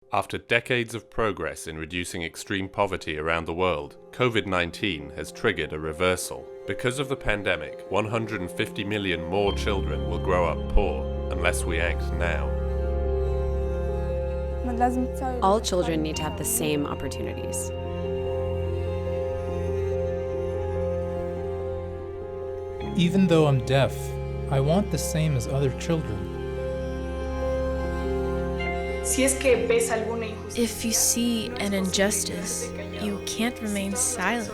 After decades of progress in reducing extreme poverty around the world, COVID-19 has triggered a reversal. Because of the pandemic, 150 million more children will grow up poor unless we act now. All children need to have the same opportunities. Even though I'm deaf, I want the same as other children. If you see an injustice, you can't remain silent.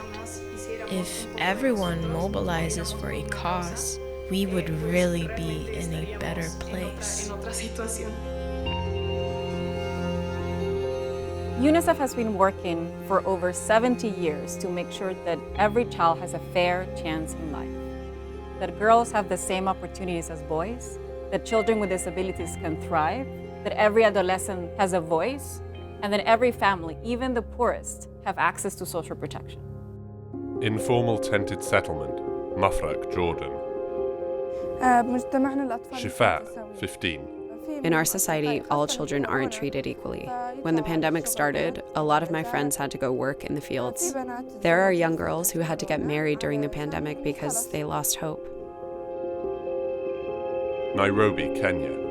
If everyone mobilizes for a cause, we would really be in a better place. UNICEF has been working for over 70 years to make sure that every child has a fair chance in life, that girls have the same opportunities as boys, that children with disabilities can thrive, that every adolescent has a voice, and that every family, even the poorest, have access to social protection. Informal tented settlement, Mafraq, Jordan. Shifa, 15. In our society, all children aren't treated equally. When the pandemic started, a lot of my friends had to go work in the fields. There are young girls who had to get married during the pandemic because they lost hope. Nairobi, Kenya.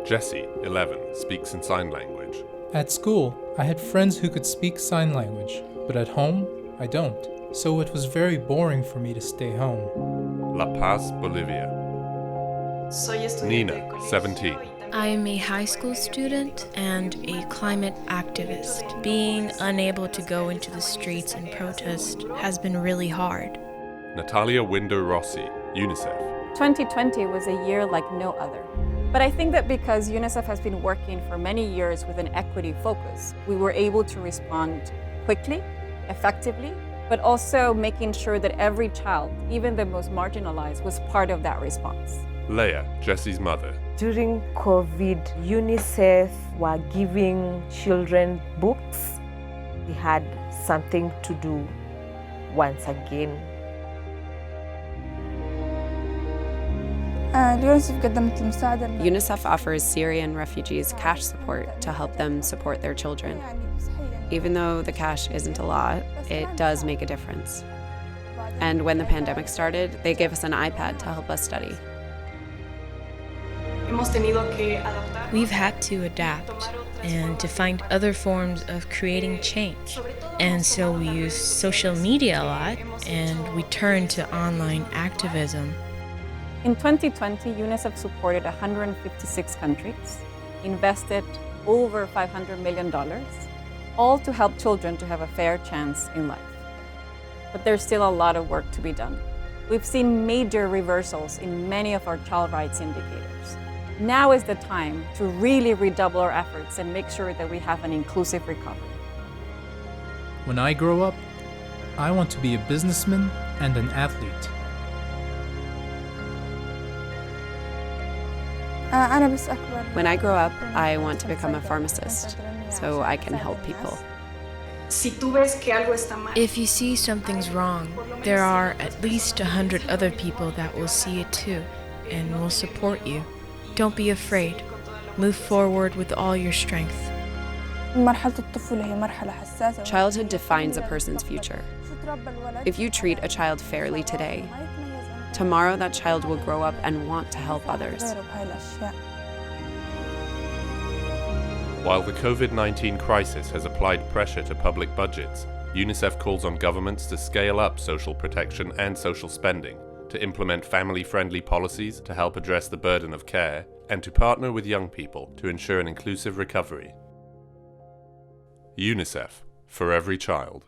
Jessie, 11, speaks in sign language. At school, I had friends who could speak sign language, but at home, I don't. So it was very boring for me to stay home. La Paz, Bolivia. Nina, 17. I am a high school student and a climate activist. Being unable to go into the streets and protest has been really hard. Natalia Windo Rossi, UNICEF. 2020 was a year like no other. But I think that because UNICEF has been working for many years with an equity focus, we were able to respond quickly, effectively, but also making sure that every child, even the most marginalized, was part of that response. LEAH, Jessie's mother. During COVID, UNICEF were giving children books. We had something to do once again. UNICEF offers Syrian refugees cash support to help them support their children. Even though the cash isn't a lot, it does make a difference. And when the pandemic started, they gave us an iPad to help us study. We've had to adapt and to find other forms of creating change. And so we use social media a lot, and we turn to online activism. In 2020, UNICEF supported 156 countries, invested over $500 million, all to help children to have a fair chance in life. But there's still a lot of work to be done. We've seen major reversals in many of our child rights indicators. Now is the time to really redouble our efforts and make sure that we have an inclusive recovery. When I grow up, I want to be a businessman and an athlete. When I grow up, I want to become a pharmacist, so I can help people. If you see something's wrong, there are at least 100 other people that will see it too and will support you. Don't be afraid. Move forward with all your strength. Childhood defines a person's future. If you treat a child fairly today, tomorrow that child will grow up and want to help others. While the COVID-19 crisis has applied pressure to public budgets, UNICEF calls on governments to scale up social protection and social spending, to implement family-friendly policies to help address the burden of care, and to partner with young people to ensure an inclusive recovery. UNICEF, for every child.